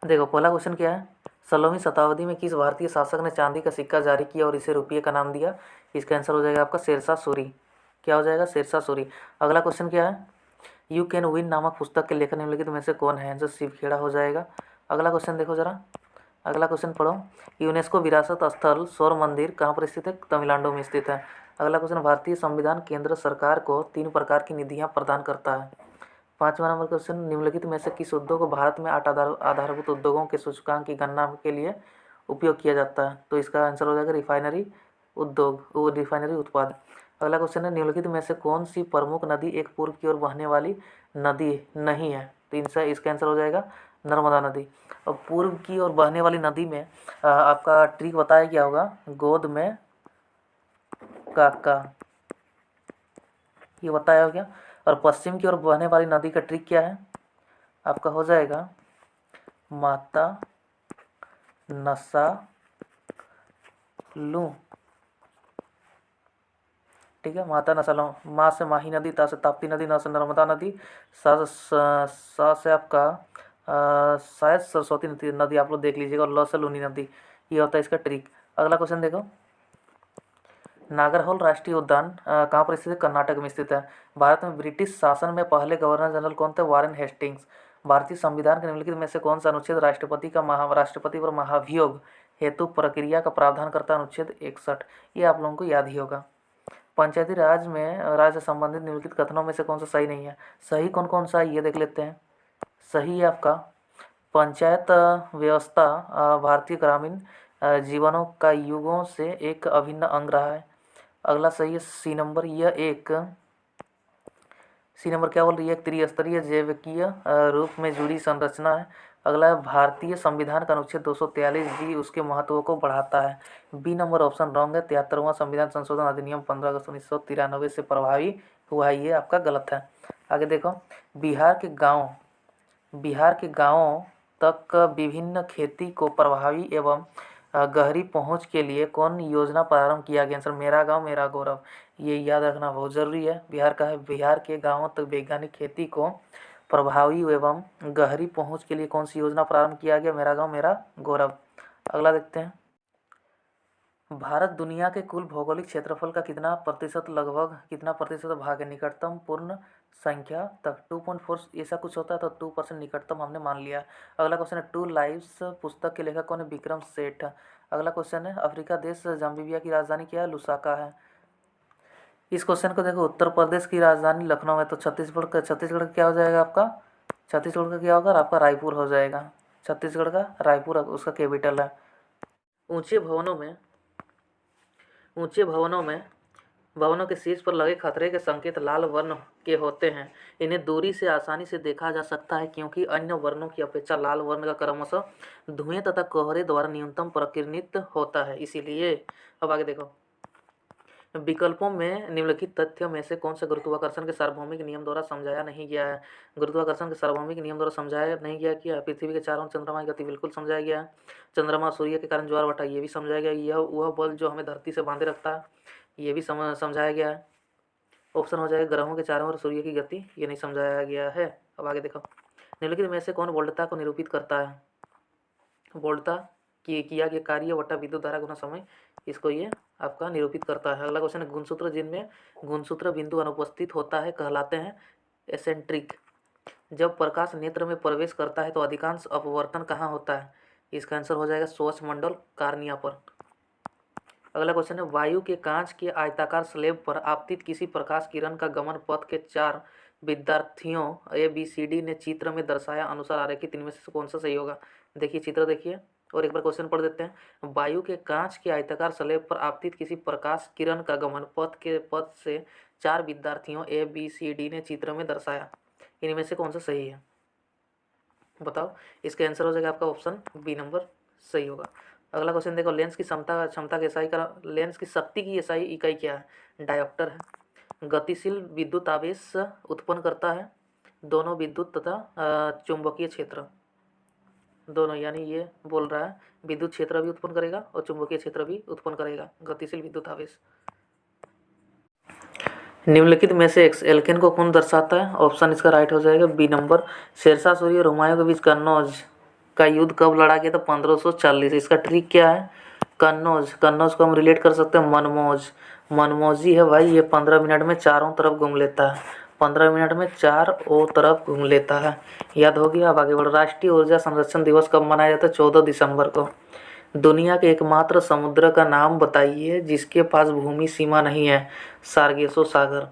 देखो पहला क्वेश्चन क्या है, 16वीं शताब्दी में किस भारतीय शासक ने चांदी का सिक्का जारी किया और इसे रुपये का नाम दिया? इसका आंसर हो जाएगा आपका शेरशाह सूरी। क्या हो जाएगा? शेरशाह सूरी। अगला क्वेश्चन क्या है, यू कैन विन नामक पुस्तक के लेखक निम्नलिखित में से कौन है? आंसर शिव खेड़ा हो जाएगा। अगला क्वेश्चन देखो जरा, अगला क्वेश्चन पढ़ो, यूनेस्को विरासत स्थल सौर मंदिर कहाँ पर स्थित है? तमिलनाडु में स्थित है। अगला क्वेश्चन, भारतीय संविधान केंद्र सरकार को 3 प्रकार की निधियां प्रदान करता है। 5वां नंबर क्वेश्चन, निम्नलिखित में से किस उद्योग को भारत में 8 आधारभूत उद्योगों के सूचकांक की गणना के लिए उपयोग किया जाता है? तो इसका आंसर हो जाएगा रिफाइनरी उद्योग, वो रिफाइनरी उत्पाद। अगला क्वेश्चन है, निम्नलिखित में से कौन सी प्रमुख नदी एक पूर्व की ओर बहने वाली नदी नहीं है? तो इनसे इसका आंसर हो जाएगा नर्मदा नदी। और पूर्व की ओर बहने वाली नदी में आपका ट्रिक बताया क्या होगा, गोद में काका, ये बताया हो गया। और पश्चिम की ओर बहने वाली नदी का ट्रिक क्या है? आपका हो जाएगा माता नसा लू। ठीक है, माता नसा लू, माँ से माही नदी, ता से ताप्ती नदी, न से नर्मदा नदी, सा से आपका शायद सरस्वती नदी आप लोग देख लीजिएगा, और ल से लूनी नदी। ये होता है इसका ट्रिक। अगला क्वेश्चन देखो, नागरहोल राष्ट्रीय उद्यान कहाँ पर स्थित है? कर्नाटक में स्थित है। भारत में ब्रिटिश शासन में पहले गवर्नर जनरल कौन थे? Warren Hastings. भारतीय संविधान के निम्नलिखित में से कौन सा अनुच्छेद राष्ट्रपति पर महाभियोग हेतु प्रक्रिया का प्रावधान करता है? अनुच्छेद 61। ये आप लोगों को याद ही होगा। पंचायती राज में राज्य से संबंधित निम्नलिखित कथनों में से कौन सा सही नहीं है? सही कौन कौन सा है ये देख लेते हैं। सही है आपका, पंचायत व्यवस्था भारतीय ग्रामीण जीवनों का युगों से एक अभिन्न अंग रहा है। अगला सही है सी नंबर, सी नंबर क्या बोल रही है? एक त्रिस्तरीय जैविकीय रूप में जुड़ी संरचना है। अगला है, भारतीय संविधान का अनुच्छेद 243 जी उसके महत्व को बढ़ाता है। बी नंबर ऑप्शन रॉन्ग है, 73वां संविधान संशोधन अधिनियम 15 अगस्त 1993 से प्रभावी हुआ है, ये आपका गलत है। आगे देखो, बिहार के गांवों तक विभिन्न खेती को प्रभावी एवं गहरी पहुंच के लिए कौन योजना प्रारंभ किया गया? आंसर मेरा गांव मेरा गौरव। ये याद रखना बहुत ज़रूरी है। बिहार का है, बिहार के गांवों तक वैज्ञानिक खेती को प्रभावी एवं गहरी पहुंच के लिए कौन सी योजना प्रारंभ किया गया? मेरा गांव मेरा गौरव। अगला देखते हैं, भारत दुनिया के कुल भौगोलिक क्षेत्रफल का लगभग कितना प्रतिशत भाग है? निकटतम पूर्ण संख्या तक 2.4 ऐसा कुछ होता है, तो 2% निकटतम हमने मान लिया। अगला क्वेश्चन है, 2 लाइव्स पुस्तक के लेखक कौन है? विक्रम सेठ। अगला क्वेश्चन है, अफ्रीका देश जाम्बिया की राजधानी क्या है? लुसाका है। इस क्वेश्चन को देखो, उत्तर प्रदेश की राजधानी लखनऊ है, तो छत्तीसगढ़ का क्या हो जाएगा आपका? छत्तीसगढ़ का क्या होगा? आपका रायपुर हो जाएगा। छत्तीसगढ़ का रायपुर उसका कैपिटल है। ऊंचे भवनों के शीर्ष पर लगे खतरे के संकेत लाल वर्ण के होते हैं। इन्हें दूरी से आसानी से देखा जा सकता है क्योंकि अन्य वर्णों की अपेक्षा लाल वर्ण का क्रमशः धुएं तथा कोहरे द्वारा न्यूनतम प्रकीर्णित होता है, इसीलिए। अब आगे देखो, विकल्पों में निम्नलिखित तथ्यों में से कौन सा गुरुत्वाकर्षण के सार्वभौमिक नियम द्वारा समझाया नहीं गया है? गुरुत्वाकर्षण के सार्वभौमिक नियम द्वारा समझाया नहीं गया कि पृथ्वी के चारों चंद्रमा की गति बिल्कुल समझाया गया है। चंद्रमा सूर्य के कारण ज्वार भाटा, ये भी समझाया गया। यह वह बल जो हमें धरती से बांधे रखता है, ये भी समझाया गया है। ऑप्शन हो जाएगा ग्रहों के चारों ओर सूर्य की गति, ये नहीं समझाया गया है। अब आगे देखो, निम्नलिखित में से कौन वोल्टता को निरूपित करता है? वोल्टता किया गया कार्य वटा विद्युत धारा गुना समय, इसको ये आपका निरूपित करता है। अगला क्वेश्चन है, गुणसूत्र जिनमें गुणसूत्र बिंदु अनुपस्थित होता है कहलाते हैं एसेंट्रिक। जब प्रकाश नेत्र में प्रवेश करता है तो अधिकांश अपवर्तन कहाँ होता है? इसका आंसर हो जाएगा स्वच्छ मंडल कार्निया पर। अगला क्वेश्चन है, वायु के कांच के आयताकार स्लैब पर आपतित किसी प्रकाश किरण का गमन पथ के 4 विद्यार्थियों ABCD ने चित्र में दर्शाया अनुसार आरेखित इनमें से कौन सा सही होगा? देखिए चित्र देखिए और एक बार क्वेश्चन पढ़ देते हैं। वायु के कांच के आयताकार स्लैब पर आपतित किसी प्रकाश किरण का गमन पथ से 4 विद्यार्थियों ABCD ने चित्र में दर्शाया, इनमें से कौन सा सही है? बताओ। इसका आंसर हो जाएगा आपका ऑप्शन बी नंबर सही होगा। अगला क्वेश्चन देखो, लेंस की क्षमता की SI का, लेंस की शक्ति की SI इकाई क्या है? डायोप्टर है। गतिशील विद्युत आवेश उत्पन्न करता है दोनों विद्युत तथा चुंबकीय क्षेत्र दोनों, यानी ये बोल रहा है विद्युत क्षेत्र भी उत्पन्न करेगा और चुंबकीय क्षेत्र भी उत्पन्न करेगा, गतिशील विद्युत आवेश। निम्नलिखित में से एल्केन को कौन दर्शाता है? ऑप्शन इसका राइट हो जाएगा बी नंबर, शेरशाह सूरी और हुमायूं के बीच कन्नौज का युद्ध कब लड़ा गया था? 1540। इसका ट्रिक क्या है? कन्नौज। कन्नौज को हम रिलेट कर सकते हैं मनमौज। मनमौजी है भाई, ये 15 मिनट में चारों तरफ घूम लेता है। 15 मिनट में चारों तरफ घूम लेता है। याद हो गया? अब आगे बढ़ो। राष्ट्रीय ऊर्जा संरक्षण दिवस कब मनाया जाता है? 14 दिसंबर को। दुनिया के एकमात्र समुद्र का नाम बताइए जिसके पास भूमि सीमा नहीं है? सार्गेसो सागर।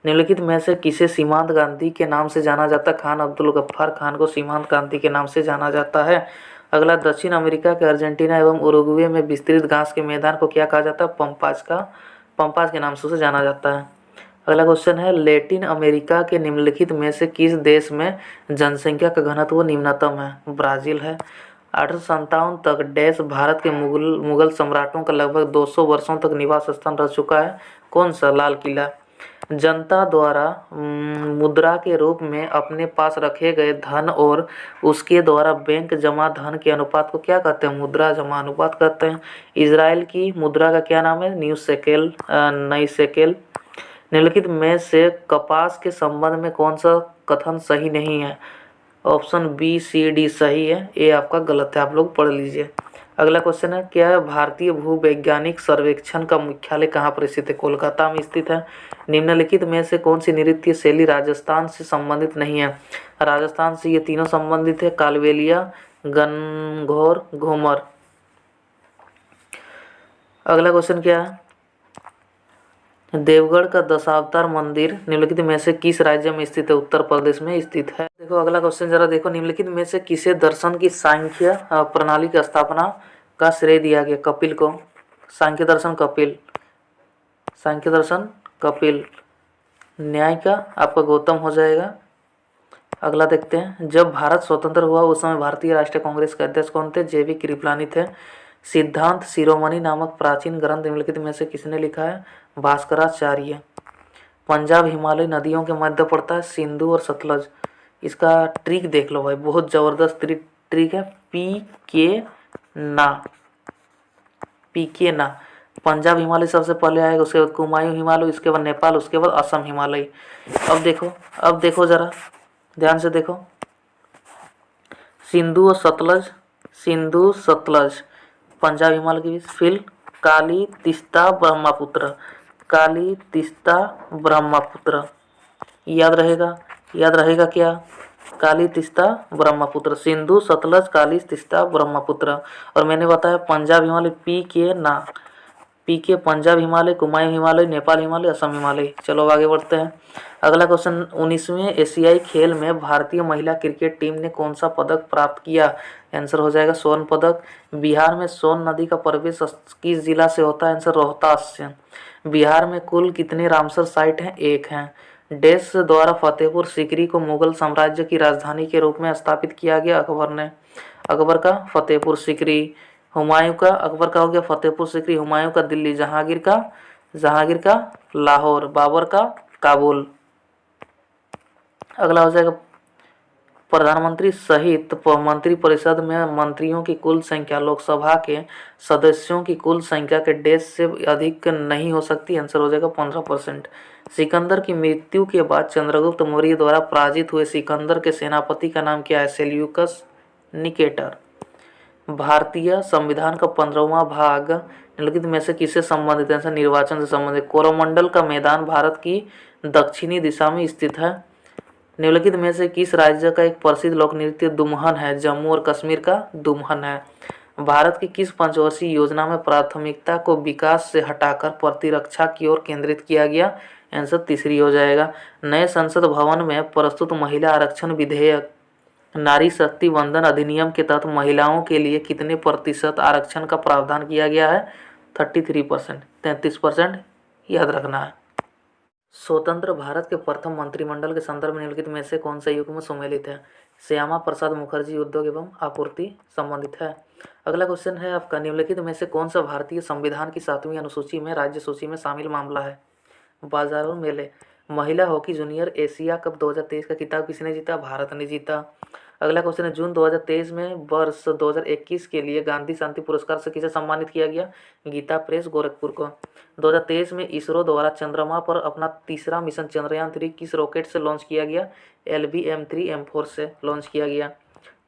निम्नलिखित में से किसे सीमांत गांधी के नाम से जाना जाता है? खान अब्दुल गफ्फार खान को सीमांत गांधी के नाम से जाना जाता है। अगला, दक्षिण अमेरिका के अर्जेंटीना एवं उरुग्वे में विस्तृत घास के मैदान को क्या कहा जाता है? पंपास के नाम से उसे जाना जाता है। अगला क्वेश्चन है, लैटिन अमेरिका के निम्नलिखित में से किस देश में जनसंख्या का घनत्व निम्नतम है? ब्राजील है। 857 तक डैश भारत के मुगल सम्राटों का लगभग 200 वर्षों तक निवास स्थान रह चुका है? कौन सा? लाल किला। जनता द्वारा मुद्रा के रूप में अपने पास रखे गए धन और उसके द्वारा बैंक जमा धन के अनुपात को क्या कहते हैं? मुद्रा जमा अनुपात कहते हैं। इजराइल की मुद्रा का क्या नाम है? नई शेकेल। निम्नलिखित में से कपास के संबंध में कौन सा कथन सही नहीं है? ऑप्शन बी सी डी सही है, ए आपका गलत है, आप लोग पढ़ लीजिए। अगला क्वेश्चन है, क्या है भारतीय भूवैज्ञानिक सर्वेक्षण का मुख्यालय कहाँ पर स्थित है? कोलकाता में स्थित है। निम्नलिखित में से कौन सी नृत्य शैली राजस्थान से संबंधित नहीं है? राजस्थान से ये तीनों संबंधित है, कालबेलिया, गणगौर, घूमर। अगला क्वेश्चन क्या है? देवगढ़ का दशावतार मंदिर निम्नलिखित में से किस राज्य में स्थित है? उत्तर प्रदेश में स्थित है। देखो अगला क्वेश्चन जरा देखो, निम्नलिखित में से किसे दर्शन की सांख्य प्रणाली की स्थापना का श्रेय दिया गया? कपिल को। सांख्य दर्शन कपिल। सांख्य दर्शन कपिल। न्याय का आपका गौतम हो जाएगा। अगला देखते हैं, जब भारत स्वतंत्र हुआ उस समय भारतीय राष्ट्रीय कांग्रेस के अध्यक्ष कौन थे? जे.बी. कृपलानी थे। सिद्धांत शिरोमणि नामक प्राचीन ग्रंथ निम्नलिखित में से किसने लिखा है? भास्कराचार्य। पंजाब हिमालय नदियों के मध्य पड़ता है, सिंधु और सतलज। इसका ट्रिक देख लो भाई, बहुत ज़बरदस्त ट्रिक है। पी के ना। पंजाब हिमालय सबसे पहले आएगा, उसके बाद कुमायूं हिमालय, उसके बाद नेपाल, उसके बाद असम हिमालय। अब देखो जरा ध्यान से देखो, सिंधु और सतलज, सिंधु सतलज पंजाब हिमालय के बीच। फिर काली, तीस्ता, ब्रह्मपुत्र, काली, तीस्ता, ब्रह्मपुत्र। याद रहेगा क्या? काली, तीस्ता, ब्रह्मपुत्र। सिंधु, सतलज, काली, तीस्ता, ब्रह्मपुत्र। और मैंने बताया पंजाब हिमालय पी के पंजाब हिमालय, कुमायूं हिमालय, नेपाल हिमालय, असम हिमालय। चलो अब आगे बढ़ते हैं। अगला क्वेश्चन, 19वें एशियाई खेल में भारतीय महिला क्रिकेट टीम ने कौन सा पदक प्राप्त किया? आंसर हो जाएगा स्वर्ण पदक। बिहार में सोन नदी का प्रवेश किस जिला से होता है? आंसर रोहतास से। बिहार में कुल कितने रामसर साइट हैं? 1 हैं। डैश द्वारा फतेहपुर सीकरी को मुगल साम्राज्य की राजधानी के रूप में स्थापित किया गया? अकबर ने। अकबर का फतेहपुर सीकरी। हुमायूं का, अकबर का हो गया फतेहपुर सीकरी, हुमायूं का दिल्ली, जहांगीर का लाहौर, बाबर का काबुल। अगला हो जाएगा, प्रधानमंत्री सहित मंत्रिपरिषद में मंत्रियों की कुल संख्या लोकसभा के सदस्यों की कुल संख्या के डैश से अधिक नहीं हो सकती। आंसर हो जाएगा 15%। सिकंदर की मृत्यु के बाद चंद्रगुप्त मौर्य द्वारा पराजित हुए सिकंदर के सेनापति का नाम क्या है? Seleucus Nicator. भारतीय संविधान का 15वां भाग निम्नलिखित में से किससे संबंधित है? निर्वाचन से संबंधित। कोरोमंडल का मैदान भारत की दक्षिणी दिशा में स्थित है। निम्नलिखित में से किस राज्य का एक प्रसिद्ध लोक नृत्य दुम्हन है? जम्मू और कश्मीर का दुम्हन है। भारत की किस पंचवर्षीय योजना में प्राथमिकता को विकास से हटाकर प्रतिरक्षा की ओर केंद्रित किया गया? आंसर तीसरी हो जाएगा। नए संसद भवन में प्रस्तुत महिला आरक्षण विधेयक नारी शक्ति वंदन अधिनियम के तहत महिलाओं के लिए कितने प्रतिशत आरक्षण का प्रावधान किया गया है? 33%, 33% याद रखना है। स्वतंत्र भारत के प्रथम मंत्रिमंडल के संदर्भ में निम्नलिखित में से कौन सा युग्म सम्मिलित है? श्यामा प्रसाद मुखर्जी उद्योग एवं आपूर्ति संबंधित है। अगला क्वेश्चन है आपका, निम्नलिखित में से कौन सा भारतीय संविधान की 7वीं अनुसूची में राज्य सूची में शामिल मामला है? बाजारों मेले। महिला हॉकी जूनियर एशिया कप 2023 का खिताब किसने जीता? भारत ने जीता। अगला क्वेश्चन है, जून 2023 में वर्ष 2021 के लिए गांधी शांति पुरस्कार से किसे सम्मानित किया गया? गीता प्रेस गोरखपुर को। 2023 में इसरो द्वारा चंद्रमा पर अपना तीसरा मिशन चंद्रयान 3 किस रॉकेट से लॉन्च किया गया? LV-M3 M4 से लॉन्च किया गया।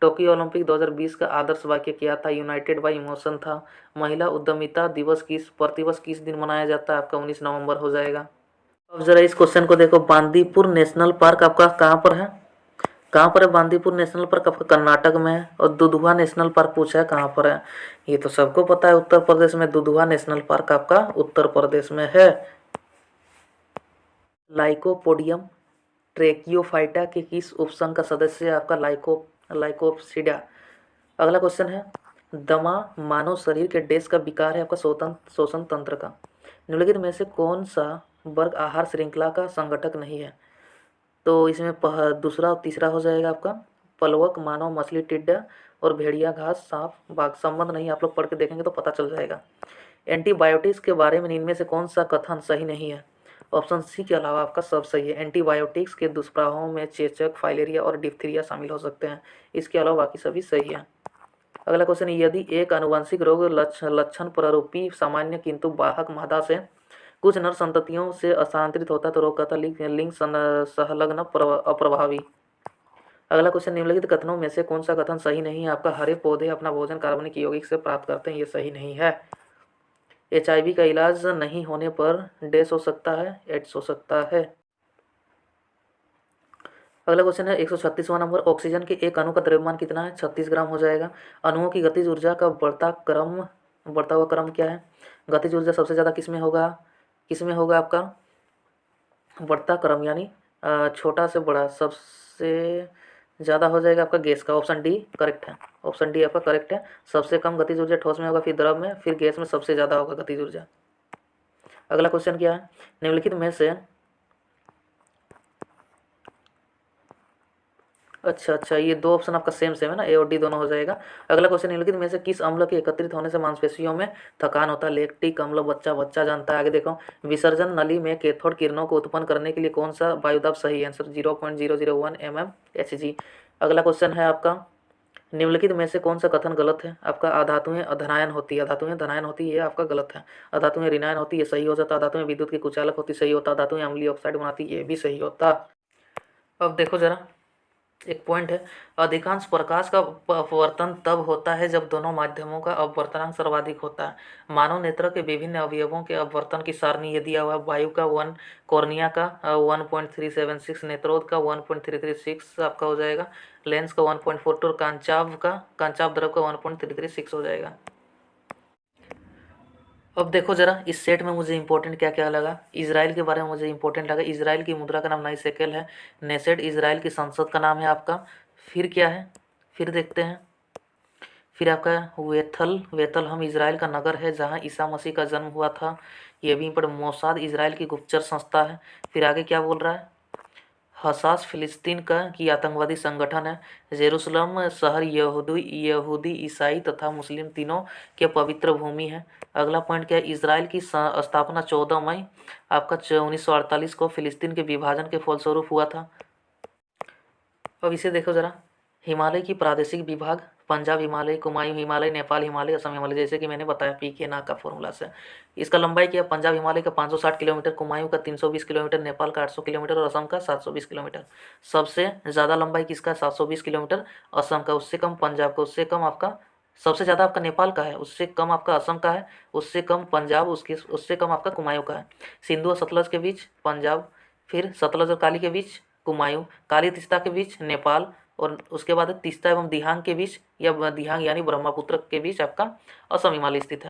टोक्यो ओलंपिक 2020 का आदर्श वाक्य क्या था? यूनाइटेड बाय इमोशन था। महिला उद्यमिता दिवस प्रतिवर्ष किस दिन मनाया जाता है? आपका 19 नवंबर हो जाएगा। अब जरा इस क्वेश्चन को देखो, बांदीपुर नेशनल पार्क आपका कहाँ पर है? कहाँ पर है बांदीपुर नेशनल पार्क? आपका कर्नाटक में है। और दुधवा नेशनल पार्क पूछा है कहाँ पर है? ये तो सबको पता है, उत्तर प्रदेश में। दुधवा नेशनल पार्क आपका उत्तर प्रदेश में है। लाइकोपोडियम ट्रेकियोफाइटा के किस उपसंघ का सदस्य है? आपका लाइकोप्सिडा। अगला क्वेश्चन है, दमा मानव शरीर के डैश का विकार है? आपका शोषण तंत्र का। निम्नलिखित में से कौन सा वर्ग आहार श्रृंखला का संगठक नहीं है? तो इसमें दूसरा और तीसरा हो जाएगा आपका। पलवक, मानव, मछली, टिड्डा और भेड़िया, घास, सांप, बाघ। संबंध नहीं, आप लोग पढ़ के देखेंगे तो पता चल जाएगा। एंटीबायोटिक्स के बारे में इनमें से कौन सा कथन सही नहीं है? ऑप्शन सी के अलावा आपका सब सही है। एंटीबायोटिक्स के दुष्प्रभावों में चेचक, फाइलेरिया और डिप्थीरिया शामिल हो सकते हैं। इसके अलावा बाकी सभी सही है। अगला क्वेश्चन, यदि एक आनुवंशिक रोग लक्षण प्रारूपी सामान्य किंतु वाहक मादा से कुछ नर संततियों से स्थानांतरित होता है तो रोग कहता लिंग संलग्न अप्रभावी। अगला क्वेश्चन, निम्नलिखित कथनों में से कौन सा कथन सही नहीं है? आपका हरे पौधे अपना भोजन कार्बनिक यौगिक से प्राप्त करते हैं, ये सही नहीं है। HIV का इलाज नहीं होने पर डैश हो सकता है, एड्स हो सकता है। अगला क्वेश्चन है 136वां नंबर, ऑक्सीजन के एक अणु का द्रव्यमान कितना है? 36 ग्राम हो जाएगा। अणुओं की गतिज ऊर्जा का बढ़ता हुआ क्रम क्या है? गतिज ऊर्जा सबसे ज़्यादा किसमें होगा आपका बढ़ता क्रम, यानी छोटा से बड़ा सबसे ज़्यादा हो जाएगा आपका गैस का। ऑप्शन डी करेक्ट है। ऑप्शन डी आपका करेक्ट है। सबसे कम गतिज ऊर्जा ठोस में होगा, फिर द्रव में, फिर गैस में सबसे ज़्यादा होगा गतिज ऊर्जा। अगला क्वेश्चन क्या है, निम्नलिखित में से अच्छा ये दो ऑप्शन आपका सेम है ना, ए और डी दोनों हो जाएगा। अगला क्वेश्चन, निम्नलिखित में से किस अम्ल के एकत्रित होने से मांसपेशियों में थकान होता है? लैक्टिक अम्ल। बच्चा जानता है। आगे देखो, विसर्जन नली में कैथोड किरणों को उत्पन्न करने के लिए कौन सा वायुदाब सही है? Answer 0.001 mmHg। अगला क्वेश्चन है आपका, निम्नलिखित में से कौन सा कथन गलत है? आपका अधातुएं धनायन होती है, ये आपका गलत है। अधातुएं ऋणायन होती है, सही हो जाता। अधातुएं विद्युत के कुचालक होती, सही होता। अधातुएं अम्लीय ऑक्साइड बनाती, ये भी सही होता। अब देखो जरा, एक पॉइंट है, अधिकांश प्रकाश का अपवर्तन तब होता है जब दोनों माध्यमों का अपवर्तनांक सर्वाधिक होता है। मानव नेत्र के विभिन्न अवयवों के अपवर्तन की सारणी ये दिया हुआ है। वायु का 1, कॉर्निया का 1.376, नेत्रोद का 1.336 आपका हो जाएगा। लेंस का 1.42 और कांचाव द्रव का 1.336 हो जाएगा। अब देखो जरा, इस सेट में मुझे इंपॉर्टेंट क्या क्या लगा। इजराइल के बारे में मुझे इंपॉर्टेंट लगा। इजराइल की मुद्रा का नाम नाई शेकेल है। नेसेड इजराइल की संसद का नाम है आपका। फिर क्या है, फिर देखते हैं। फिर आपका वेथल हम इजराइल का नगर है जहां ईसा मसीह का जन्म हुआ था। ये भी पर मोसाद इजराइल की गुप्तचर संस्था है। फिर आगे क्या बोल रहा है, हसास फिलिस्तीन की आतंकवादी संगठन है। जेरूसलम शहर यहूदी, ईसाई तथा मुस्लिम तीनों के पवित्र भूमि है। अगला पॉइंट क्या है, इजराइल की स्थापना 14 मई आपका 1948 को फिलिस्तीन के विभाजन के फलस्वरूप हुआ था। अब इसे देखो जरा, हिमालय की प्रादेशिक विभाग, पंजाब हिमालय, कुमायूं हिमालय, नेपाल हिमालय, असम हिमालय, जैसे कि मैंने बताया PK का फॉर्मूला से। इसका लंबाई क्या, पंजाब हिमालय का 560 किलोमीटर, कुमायूं का 320 किलोमीटर, नेपाल का 800 किलोमीटर और असम का 720 किलोमीटर। सबसे ज़्यादा लंबाई किसका? 720 किलोमीटर असम का, उससे कम पंजाब का, उससे कम आपका, सबसे ज़्यादा आपका नेपाल का है, उससे कम आपका असम का है, उससे कम पंजाब, उससे कम आपका कुमायूं का है। सिंधु और सतलज के बीच पंजाब, फिर सतलज और काली के बीच कुमायूं, काली तीस्ता के बीच नेपाल, और उसके बाद तीस्ता एवं दिहांग के बीच, या दिहांग यानी ब्रह्मपुत्र के बीच आपका असम हिमालय स्थित है।